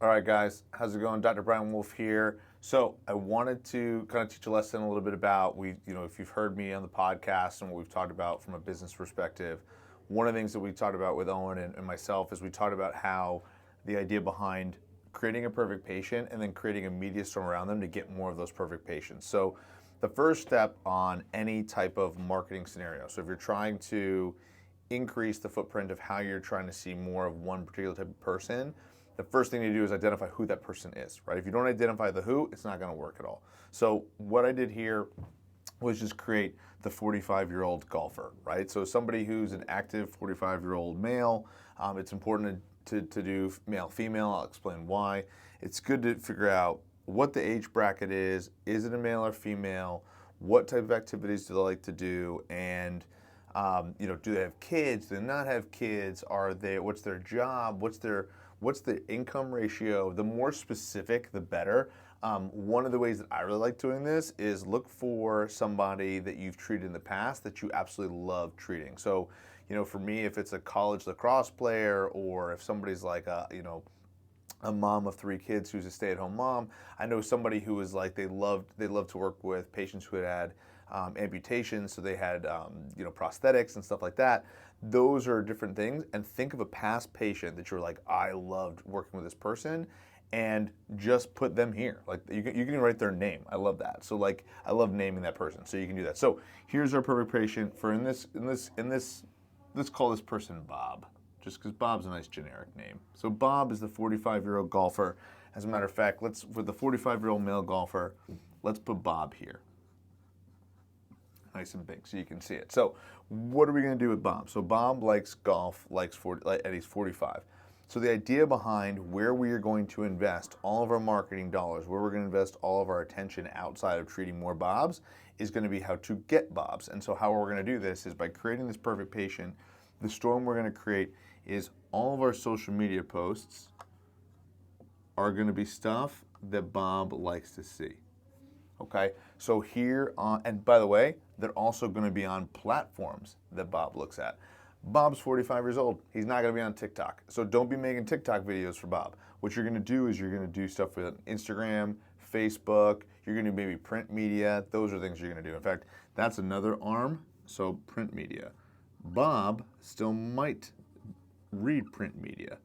All right, guys, how's it going? Dr. Brian Wolf here. So I wanted to kind of teach a lesson a little bit about if you've heard me on the podcast and what we've talked about from a business perspective, one of the things that we talked about with Owen and myself is we talked about how the idea behind creating a perfect patient and then creating a media storm around them to get more of those perfect patients. So the first step on any type of marketing scenario, so if you're trying to increase the footprint of how you're trying to see more of one particular type of person, the first thing to do is identify who that person is, right? If you don't identify the who, it's not going to work at all. So what I did here was just create the 45-year-old golfer, right? So somebody who's an active 45-year-old male. It's important to do male, female. I'll explain why. It's good to figure out what the age bracket is it a male or female, what type of activities do they like to do, and do they have kids? Do they not have kids? What's their job? What's the income ratio? The more specific, the better. One of the ways that I really like doing this is look for somebody that you've treated in the past that you absolutely love treating. So, for me, if it's a college lacrosse player, or if somebody's like a mom of 3 kids who's a stay-at-home mom, I know somebody who was like they loved to work with patients who had amputations, so they had prosthetics and stuff like that. Those are different things. And think of a past patient that you're like, I loved working with this person, and just put them here. Like you can write their name. I love that. So like I love naming that person. So you can do that. So here's our perfect patient for in this. Let's call this person Bob, just because Bob's a nice generic name. So Bob is the 45-year-old golfer. As a matter of fact, for the 45-year-old male golfer, let's put Bob here. Nice and big so you can see it. So what are we going to do with Bob? So Bob likes golf, and he's 45. So the idea behind where we are going to invest all of our marketing dollars, where we're going to invest all of our attention outside of treating more Bobs, is going to be how to get Bobs. And so how we're going to do this is by creating this perfect patient. The storm we're going to create is all of our social media posts are going to be stuff that Bob likes to see. Okay, so here and by the way, they're also going to be on platforms that Bob looks at. Bob's 45 years old. He's not going to be on TikTok. So don't be making TikTok videos for Bob. What you're going to do is you're going to do stuff with Instagram, Facebook. You're going to do maybe print media. Those are things you're going to do. In fact, that's another arm. So print media. Bob still might read print media.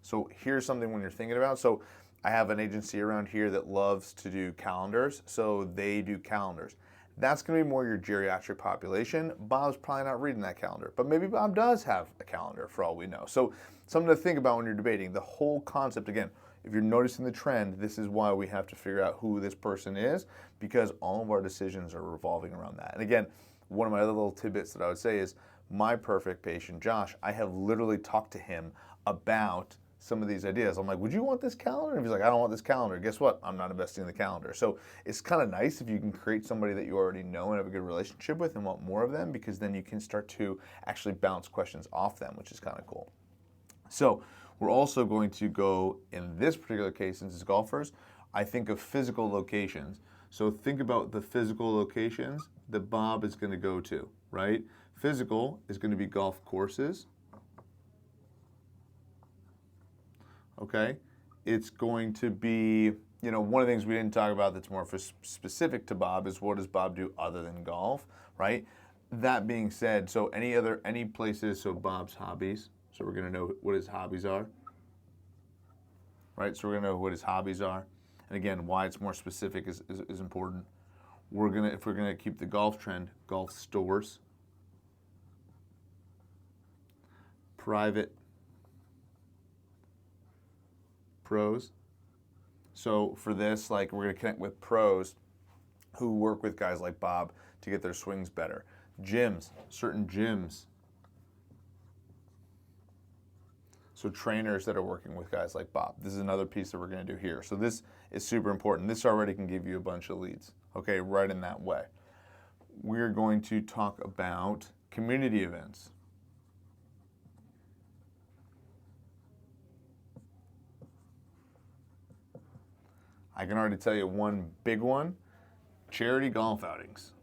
So here's something when you're thinking about. So I have an agency around here that loves to do calendars. So they do calendars. That's going to be more your geriatric population. Bob's probably not reading that calendar, but maybe Bob does have a calendar for all we know. So something to think about when you're debating. The whole concept, again, if you're noticing the trend, this is why we have to figure out who this person is, because all of our decisions are revolving around that. And again, one of my other little tidbits that I would say is my perfect patient, Josh, I have literally talked to him about some of these ideas. I'm like, would you want this calendar? And he's like, I don't want this calendar. Guess what? I'm not investing in the calendar. So it's kind of nice if you can create somebody that you already know and have a good relationship with and want more of them, because then you can start to actually bounce questions off them, which is kind of cool. So we're also going to go, in this particular case, since it's golfers, I think of physical locations. So think about the physical locations that Bob is going to go to, right? Physical is going to be golf courses. Okay, it's going to be, one of the things we didn't talk about that's more specific to Bob is what does Bob do other than golf, right? That being said, so any places, so Bob's hobbies, so we're going to know what his hobbies are, right? So we're going to know what his hobbies are. And again, why it's more specific is important. If we're going to keep the golf trend, golf stores, private pros. So for this, like, we're going to connect with pros who work with guys like Bob to get their swings better. Gyms, certain gyms. So trainers that are working with guys like Bob. This is another piece that we're going to do here. So this is super important. This already can give you a bunch of leads, okay, right in that way. We're going to talk about community events. I can already tell you one big one, charity golf outings.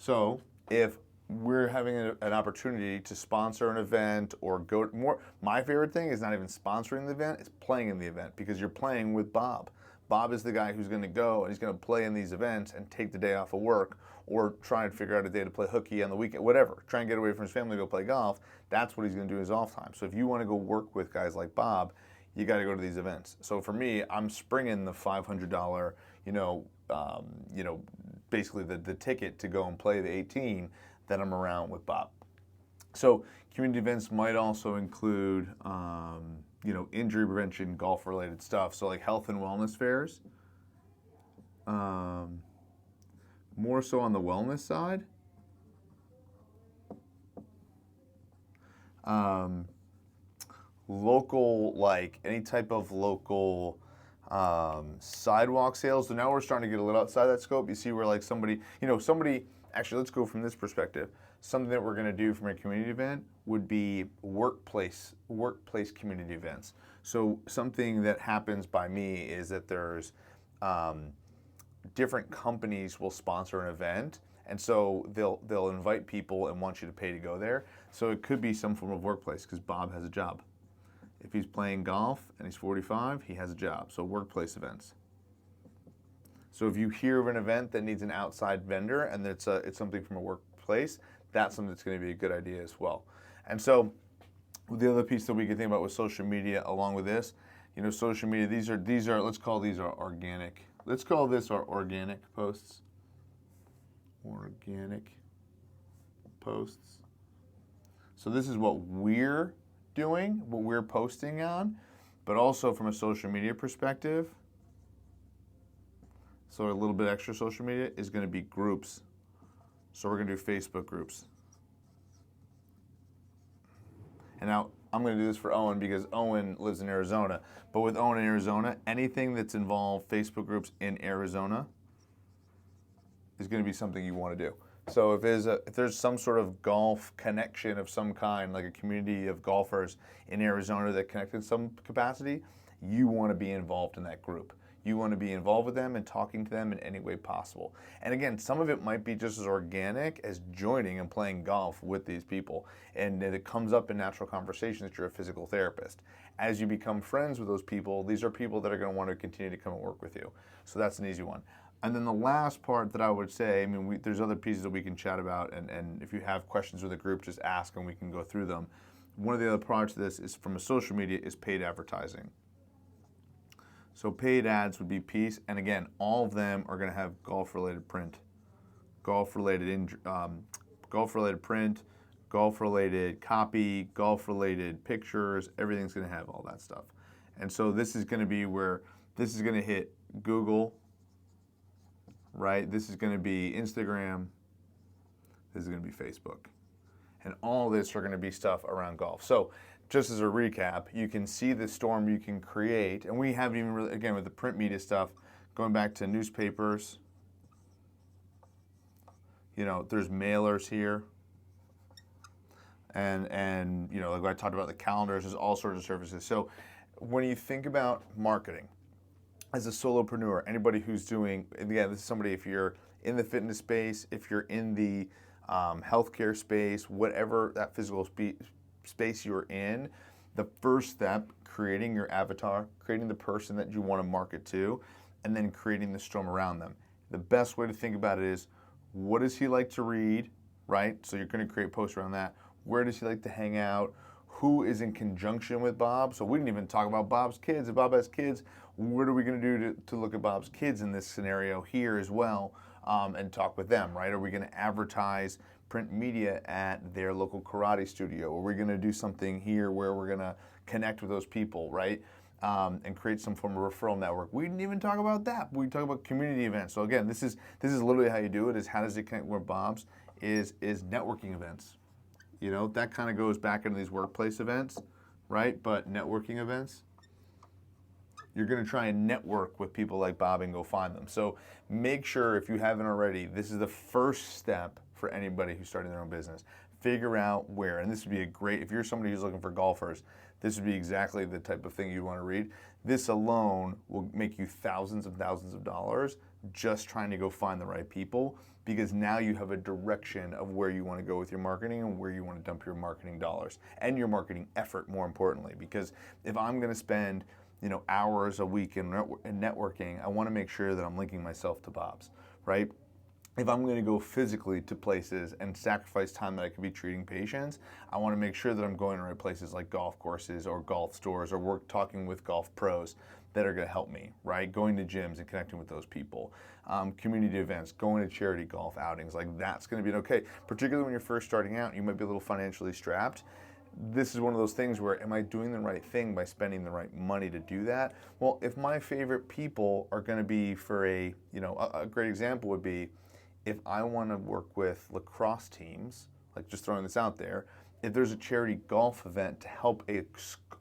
So if we're having an opportunity to sponsor an event or go more. My favorite thing is not even sponsoring the event, it's playing in the event, because you're playing with Bob. Bob is the guy who's going to go and he's going to play in these events and take the day off of work, or try and figure out a day to play hooky on the weekend, whatever. Try and get away from his family to go play golf. That's what he's going to do in his off time. So if you want to go work with guys like Bob, you got to go to these events. So for me, I'm springing the $500, basically the ticket to go and play the 18 that I'm around with Bob. So community events might also include, injury prevention, golf-related stuff. So like health and wellness fairs, more so on the wellness side. Local, like any type of local sidewalk sales. So now we're starting to get a little outside that scope. You see where like somebody, actually let's go from this perspective. Something that we're going to do from a community event would be workplace community events. So something that happens by me is that there's different companies will sponsor an event, and so they'll invite people and want you to pay to go there. So it could be some form of workplace, because Bob has a job. If he's playing golf and he's 45, he has a job. So workplace events. So if you hear of an event that needs an outside vendor and it's something from a workplace, that's something that's going to be a good idea as well. And so the other piece that we can think about with social media along with this, social media, these are let's call these our organic. Let's call this our organic posts. Organic posts. So this is what we're doing, what we're posting on, but also from a social media perspective. So a little bit extra social media is going to be groups. So we're going to do Facebook groups. And now I'm going to do this for Owen because Owen lives in Arizona. But with Owen in Arizona, anything that's involved Facebook groups in Arizona is going to be something you want to do. So if there's some sort of golf connection of some kind, like a community of golfers in Arizona that connect in some capacity, you want to be involved in that group. You want to be involved with them and talking to them in any way possible. And again, some of it might be just as organic as joining and playing golf with these people. And it comes up in natural conversation that you're a physical therapist. As you become friends with those people, these are people that are going to want to continue to come and work with you. So that's an easy one. And then the last part that I would say, there's other pieces that we can chat about, and if you have questions with the group, just ask and we can go through them. One of the other parts of this is from a social media is paid advertising. So paid ads would be piece, and again, all of them are going to have golf-related print, golf-related print, golf-related copy, golf-related pictures. Everything's going to have all that stuff. And so this is going to be where this is going to hit Google, right? This is going to be Instagram. This is going to be Facebook. And all this are going to be stuff around golf. So just as a recap, you can see the storm you can create. And we haven't even really, again, with the print media stuff, going back to newspapers, there's mailers here. And like I talked about the calendars, there's all sorts of services. So when you think about marketing, as a solopreneur, anybody who's doing, again, this is somebody, if you're in the fitness space, if you're in the healthcare space, whatever that physical space you're in, the first step, creating your avatar, creating the person that you want to market to, and then creating the storm around them. The best way to think about it is, what does he like to read, right? So you're going to create posts around that. Where does he like to hang out? Who is in conjunction with Bob? So we didn't even talk about Bob's kids. If Bob has kids, what are we going to do to look at Bob's kids in this scenario here as well, and talk with them, right? Are we going to advertise print media at their local karate studio? Are we going to do something here where we're going to connect with those people, right? And create some form of referral network. We didn't even talk about that. We talk about community events. So again, this is literally how you do it. Is how does it connect with Bob's? Is networking events. That kind of goes back into these workplace events, right? But networking events, you're going to try and network with people like Bob and go find them. So make sure, if you haven't already, this is the first step for anybody who's starting their own business. Figure out where, and this would be a great, if you're somebody who's looking for golfers, this would be exactly the type of thing you want to read. This alone will make you thousands of dollars just trying to go find the right people, because now you have a direction of where you want to go with your marketing and where you want to dump your marketing dollars and your marketing effort, more importantly. Because if I'm going to spend hours a week in networking, I want to make sure that I'm linking myself to Bob's, right? If I'm going to go physically to places and sacrifice time that I could be treating patients, I want to make sure that I'm going to right places like golf courses or golf stores or talking with golf pros that are going to help me, right? Going to gyms and connecting with those people. Community events, going to charity golf outings, like that's going to be okay. Particularly when you're first starting out, you might be a little financially strapped. This is one of those things where, am I doing the right thing by spending the right money to do that? Well, if my favorite people are going to be for a great example would be, if I want to work with lacrosse teams, like just throwing this out there, if there's a charity golf event to help a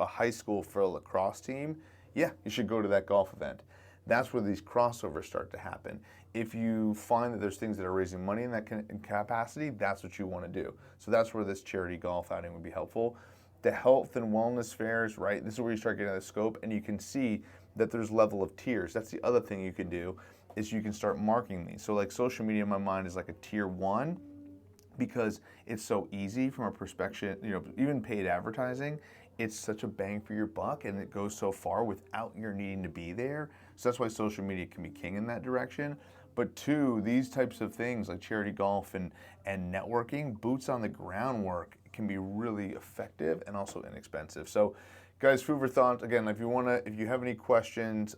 high school for a lacrosse team, yeah, you should go to that golf event. That's where these crossovers start to happen. If you find that there's things that are raising money in that capacity, that's what you want to do. So that's where this charity golf outing would be helpful. The health and wellness fairs, right? This is where you start getting the scope, and you can see that there's level of tiers. That's the other thing you can do, is you can start marking these. So like social media in my mind is like a tier 1, because it's so easy from a perspective, even paid advertising, it's such a bang for your buck, and it goes so far without your needing to be there. So that's why social media can be king in that direction. But 2, these types of things like charity golf and networking, boots on the ground work can be really effective and also inexpensive. So guys, food for thought. Again, if you have any questions,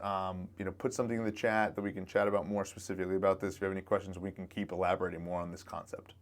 put something in the chat that we can chat about more specifically about this. If you have any questions, we can keep elaborating more on this concept.